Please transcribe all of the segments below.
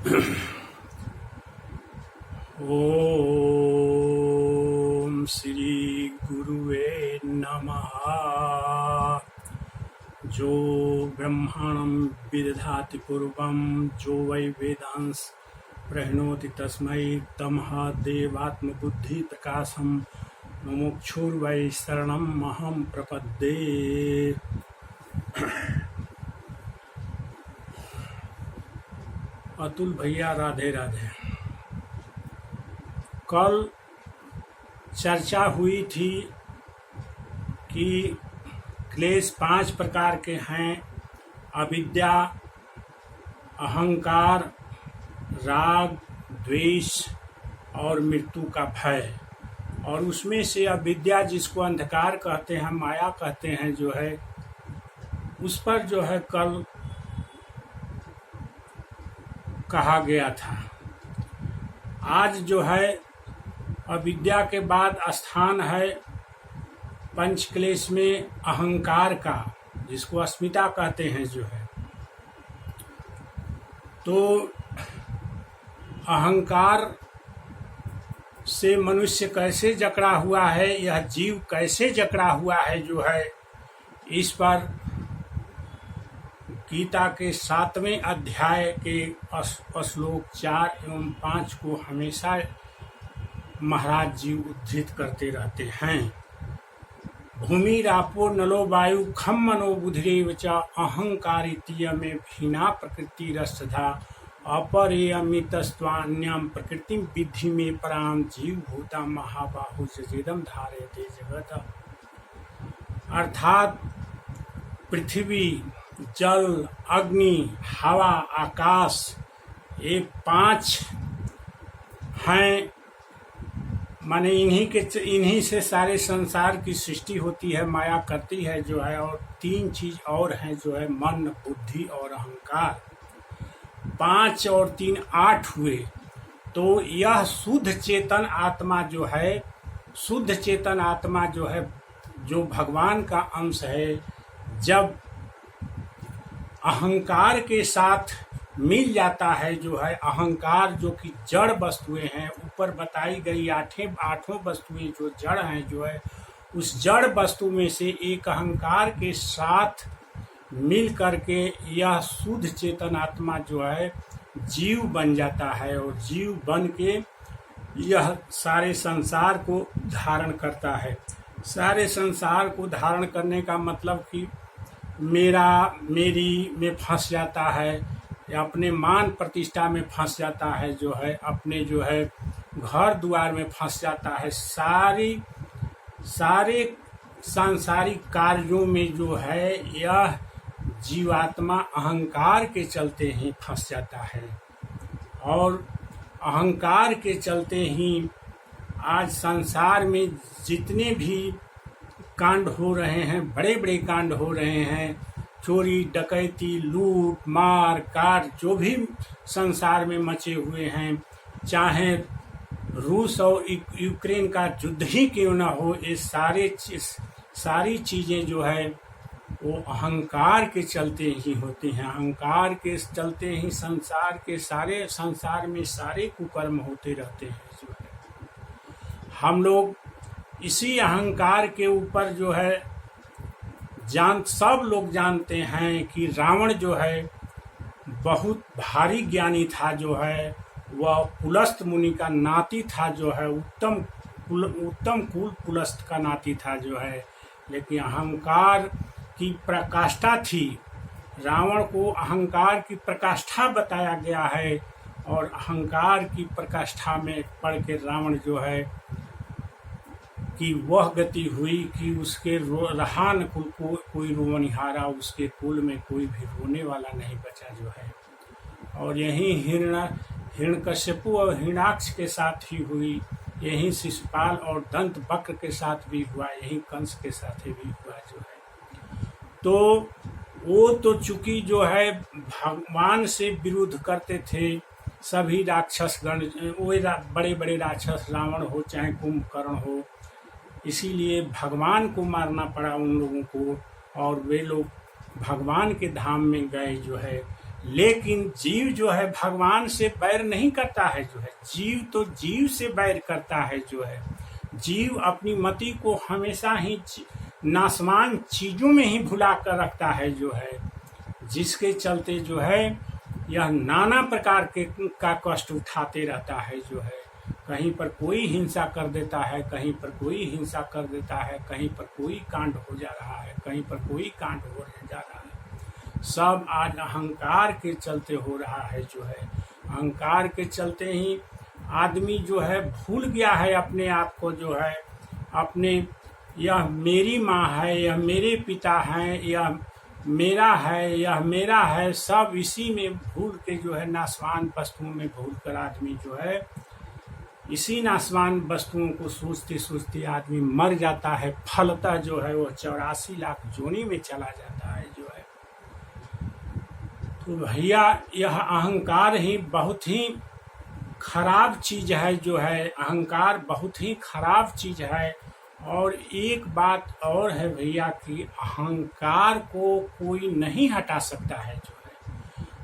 ओम श्री गुरुवे नमः। जो ब्रह्माणं विदधाति पूर्वं जो वै वेदांस प्रणोति तस्मै तमः देवात्मबुद्धि प्रकाशं मुमुक्षुर्वै शरणम् अहं प्रपद्ये। अतुल भैया राधे राधे। कल चर्चा हुई थी कि क्लेश 5 प्रकार के हैं। अविद्या, अहंकार, राग, द्वेष और मृत्यु का भय। और उसमें से अविद्या, जिसको अंधकार कहते हैं, माया कहते हैं, जो है उस पर जो है कल कहा गया था। आज जो है अविद्या के बाद स्थान है पंचक्लेश में अहंकार का, जिसको अस्मिता कहते हैं जो है। तो अहंकार से मनुष्य कैसे जकड़ा हुआ है, यह जीव कैसे जकड़ा हुआ है जो है, इस पर गीता के 7वें अध्याय के श्लोक 4 एवं 5 को हमेशा महाराज जी उद्धृत करते रहते हैं। भूमि रापो नलो वायु खम मनो बुधिरेव च अहंकारितीय में भीना प्रकृति रसधा अपरेयमितस्त्वान्यम प्रकृति विधि में पराम जीव भूता महाबाहु जजेदम धारयते जगत। अर्थात पृथ्वी, जल, अग्नि, हवा, आकाश, ये 5 हैं। माने इन्हीं से सारे संसार की सृष्टि होती है, माया करती है जो है। और 3 चीज और हैं जो है, मन, बुद्धि और अहंकार। 5 और 3 8 हुए। तो यह शुद्ध चेतन आत्मा जो है, शुद्ध चेतन आत्मा जो है, जो भगवान का अंश है, जब अहंकार के साथ मिल जाता है जो है, अहंकार जो कि जड़ वस्तुएं हैं, ऊपर बताई गई आठों वस्तुएं जो जड़ हैं जो है, उस जड़ वस्तु में से एक अहंकार के साथ मिल करके यह शुद्ध चेतन आत्मा जो है जीव बन जाता है। और जीव बन के यह सारे संसार को धारण करता है। सारे संसार को धारण करने का मतलब कि मेरा, मेरी में फंस जाता है, या अपने मान प्रतिष्ठा में फंस जाता है जो है, अपने जो है घर द्वार में फंस जाता है। सारे सांसारिक कार्यों में जो है यह जीवात्मा अहंकार के चलते ही फंस जाता है। और अहंकार के चलते ही आज संसार में जितने भी कांड हो रहे हैं, बड़े बड़े कांड हो रहे हैं, चोरी, डकैती, लूट, मार, काट, जो भी संसार में मचे हुए हैं, चाहे रूस और यूक्रेन का युद्ध ही क्यों न हो, ये सारी चीजें जो है वो अहंकार के चलते ही होती हैं। अहंकार के चलते ही संसार में सारे कुकर्म होते रहते हैं जो है। हम लोग इसी अहंकार के ऊपर जो है सब लोग जानते हैं कि रावण जो है बहुत भारी ज्ञानी था जो है, वह पुलस्त मुनि का नाती था जो है, उत्तम कुल पुलस्त का नाती था जो है। लेकिन अहंकार की प्रकाष्ठा थी। रावण को अहंकार की प्रकाष्ठा बताया गया है, और अहंकार की प्रकाष्ठा में पढ़ के रावण जो है कि वह गति हुई कि उसके रहा न कुल को कोई रोवनिहारा, उसके कुल में कोई भी रोने वाला नहीं बचा जो है। और यही हिरण्यकश्यपु और हिरण्याक्ष के साथ ही हुई, यही शिशुपाल और दंत वक्र के साथ भी हुआ, यही कंस के साथ भी हुआ जो है। तो वो तो चूंकि जो है भगवान से विरुद्ध करते थे सभी राक्षसगण, वो बड़े बड़े राक्षस, रावण हो चाहे कुंभकर्ण हो, इसीलिए भगवान को मारना पड़ा उन लोगों को। और वे लोग भगवान के धाम में गए जो है, लेकिन जीव जो है भगवान से बैर नहीं करता है, जो है जीव तो जीव से बैर करता है। जो है जीव अपनी मति को हमेशा ही नासमान चीजों में ही भुला कर रखता है, जो है जिसके चलते जो है यह नाना प्रकार के का कष्ट उठाते रहता है। जो है कहीं पर कोई हिंसा कर देता है, कहीं पर कोई हिंसा कर देता है, कहीं पर कोई कांड हो जा रहा है, कहीं पर कोई कांड हो जा रहा है। सब आज अहंकार के चलते हो रहा है। जो है अहंकार के चलते ही आदमी जो है भूल गया है अपने आप को। जो है अपने यह मेरी माँ है, यह मेरे पिता हैं, यह मेरा है, यह मेरा है, सब इसी में भूल के जो है नासवान वस्तुओं में भूल कर आदमी जो है इसी नासवान वस्तुओं को सोचते सोचते आदमी मर जाता है। फलतः जो है वो 84 लाख जोनी में चला जाता है। जो है तो भैया यह अहंकार ही बहुत ही खराब चीज है। जो है अहंकार बहुत ही खराब चीज है। और एक बात और है भैया कि अहंकार को कोई नहीं हटा सकता है। जो है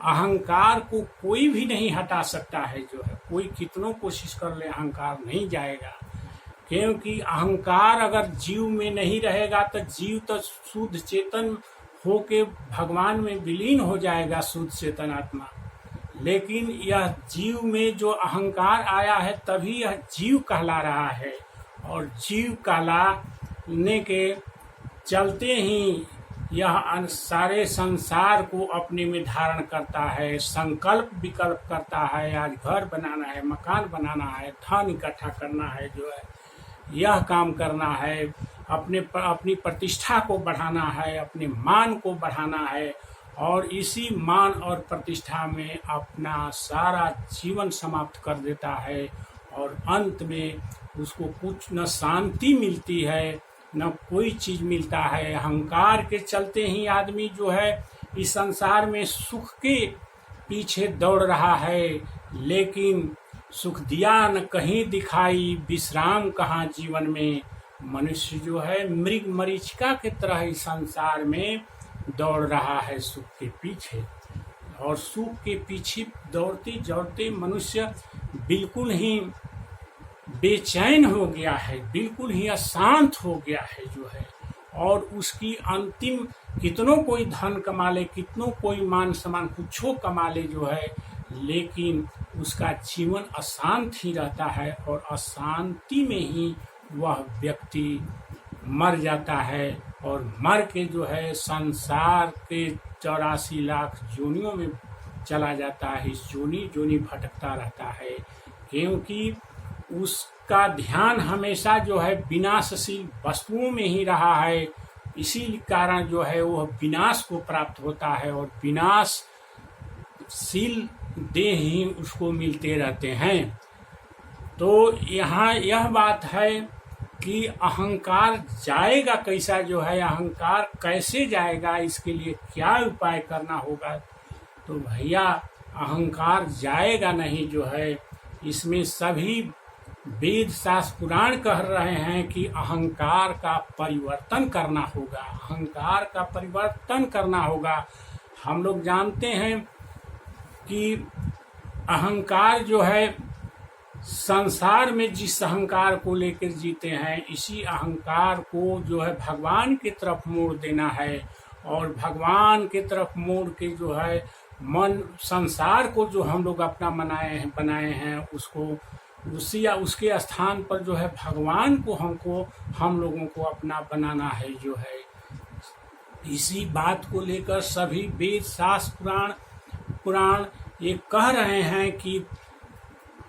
अहंकार को कोई भी नहीं हटा सकता है। जो है कोई कितनों कोशिश कर ले अहंकार नहीं जाएगा, क्योंकि अहंकार अगर जीव में नहीं रहेगा तो जीव तो शुद्ध चेतन होके भगवान में विलीन हो जाएगा, शुद्ध चेतन आत्मा। लेकिन यह जीव में जो अहंकार आया है तभी यह जीव कहला रहा है। और जीव कहलाने के चलते ही यह सारे संसार को अपने में धारण करता है, संकल्प विकल्प करता है। आज घर बनाना है, मकान बनाना है, धन इकट्ठा करना है, जो है यह काम करना है, अपनी प्रतिष्ठा को बढ़ाना है, अपने मान को बढ़ाना है। और इसी मान और प्रतिष्ठा में अपना सारा जीवन समाप्त कर देता है। और अंत में उसको कुछ न शांति मिलती है, न कोई चीज मिलता है। अहंकार के चलते ही आदमी जो है इस संसार में सुख के पीछे दौड़ रहा है, लेकिन सुख दिया न कहीं दिखाई, विश्राम कहाँ जीवन में। मनुष्य जो है मृग मरीचिका की तरह इस संसार में दौड़ रहा है सुख के पीछे। और सुख के पीछे दौड़ते दौड़ते मनुष्य बिल्कुल ही बेचैन हो गया है, बिल्कुल ही अशांत हो गया है। जो है और उसकी अंतिम कितनों कोई धन कमा ले, कितनों कोई मान सम्मान कुछो कमा ले, जो है लेकिन उसका जीवन अशांत ही रहता है। और अशांति में ही वह व्यक्ति मर जाता है। और मर के जो है संसार के 84 लाख जोनियों में चला जाता है। इस जोनी भटकता रहता है, क्योंकि उसका ध्यान हमेशा जो है विनाशशील वस्तुओं में ही रहा है। इसी कारण जो है वह विनाश को प्राप्त होता है। और विनाशशील देह ही उसको मिलते रहते हैं। तो यहाँ यह बात है कि अहंकार जाएगा कैसा, जो है अहंकार कैसे जाएगा, इसके लिए क्या उपाय करना होगा। तो भैया अहंकार जाएगा नहीं। जो है इसमें सभी वेद शास्त्र पुराण कह रहे हैं कि अहंकार का परिवर्तन करना होगा, अहंकार का परिवर्तन करना होगा। हम लोग जानते हैं कि अहंकार जो है संसार में जिस अहंकार को लेकर जीते हैं, इसी अहंकार को जो है भगवान की तरफ मोड़ देना है। और भगवान की तरफ मोड़ के जो है मन संसार को जो हम लोग अपना बनाए हैं उसको उसी या उसके स्थान पर जो है भगवान को हम लोगों को अपना बनाना है। जो है इसी बात को लेकर सभी वेद शास्त्र पुराण ये कह रहे हैं कि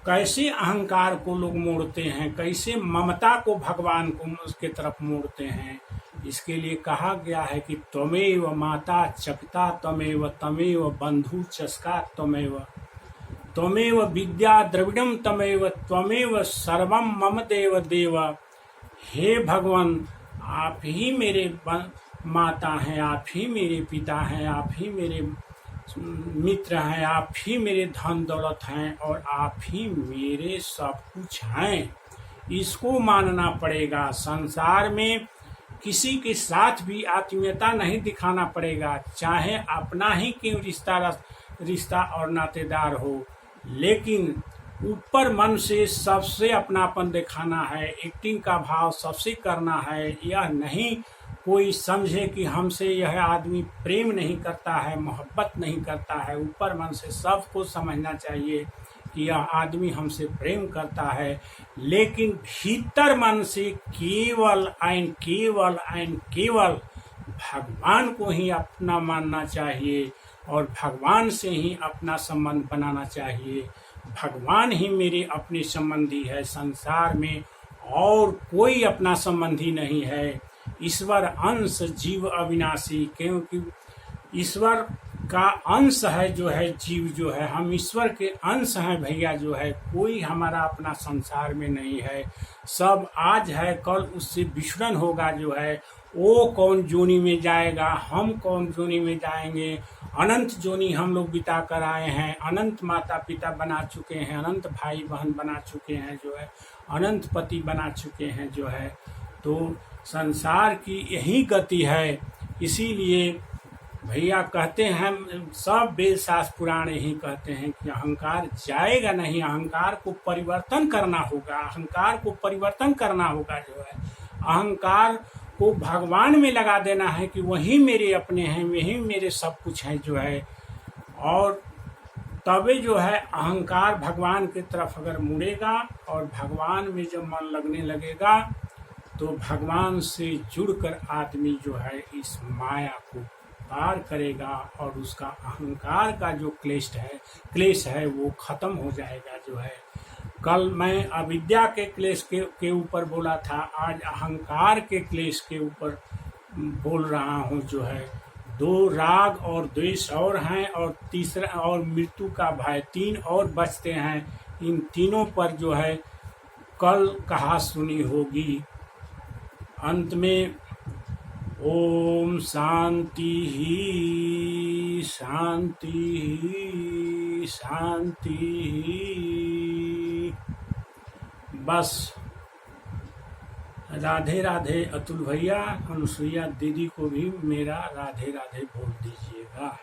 कैसे अहंकार को लोग मोड़ते हैं, कैसे ममता को भगवान को उसके तरफ मोड़ते हैं। इसके लिए कहा गया है कि त्वमेव माता चपिता त्वमेव तमेव बंधु चस्का त्वमेव विद्या द्रविड़म त्वमेव सर्वम मम देव देव। हे भगवान, आप ही मेरे माता हैं, आप ही मेरे पिता हैं, आप ही मेरे मित्र हैं, आप ही मेरे धन दौलत हैं और आप ही मेरे सब कुछ हैं। इसको मानना पड़ेगा। संसार में किसी के साथ भी आत्मीयता नहीं दिखाना पड़ेगा, चाहे अपना ही क्यों रिश्ता रिश्ता और नातेदार हो, लेकिन ऊपर मन से सबसे अपनापन दिखाना है, एक्टिंग का भाव सबसे करना है। यह नहीं कोई समझे कि हमसे यह आदमी प्रेम नहीं करता है, मोहब्बत नहीं करता है। ऊपर मन से सबको समझना चाहिए कि यह आदमी हमसे प्रेम करता है, लेकिन भीतर मन से केवल एंड केवल भगवान को ही अपना मानना चाहिए और भगवान से ही अपना संबंध बनाना चाहिए। भगवान ही मेरे अपने संबंधी है, संसार में और कोई अपना संबंधी नहीं है। ईश्वर अंश जीव अविनाशी, क्योंकि ईश्वर का अंश है जो है जीव जो है, हम ईश्वर के अंश हैं भैया जो है। कोई हमारा अपना संसार में नहीं है, सब आज है कल उससे विछड़न होगा जो है। वो कौन जोनी में जाएगा, हम कौन जोनी में जाएंगे। अनंत जोनी हम लोग बिता कर आए हैं, अनंत माता पिता बना चुके हैं, अनंत भाई बहन बना चुके हैं जो है, अनंत पति बना चुके हैं जो है। तो संसार की यही गति है। इसीलिए भैया कहते हैं, सब वेद शास्त्र पुराण यही कहते हैं कि अहंकार जाएगा नहीं, अहंकार को परिवर्तन करना होगा, अहंकार को परिवर्तन करना होगा जो है। अहंकार को भगवान में लगा देना है कि वही मेरे अपने हैं, वही मेरे सब कुछ हैं जो है। और तबे जो है अहंकार भगवान की तरफ अगर मुड़ेगा और भगवान में जब मन लगने लगेगा तो भगवान से जुड़कर आदमी जो है इस माया को पार करेगा और उसका अहंकार का जो क्लेश है वो खत्म हो जाएगा जो है। कल मैं अविद्या के क्लेश के ऊपर बोला था, आज अहंकार के क्लेश के ऊपर बोल रहा हूँ जो है। दो राग और द्वेष और हैं, और तीसरा और मृत्यु का भय, तीन और बचते हैं। इन तीनों पर जो है कल कहा सुनी होगी। अंत में ओम शांति ही शांति ही शांति ही। बस राधे राधे। अतुल भैया, अनुसुईया दीदी को भी मेरा राधे राधे बोल दीजिएगा।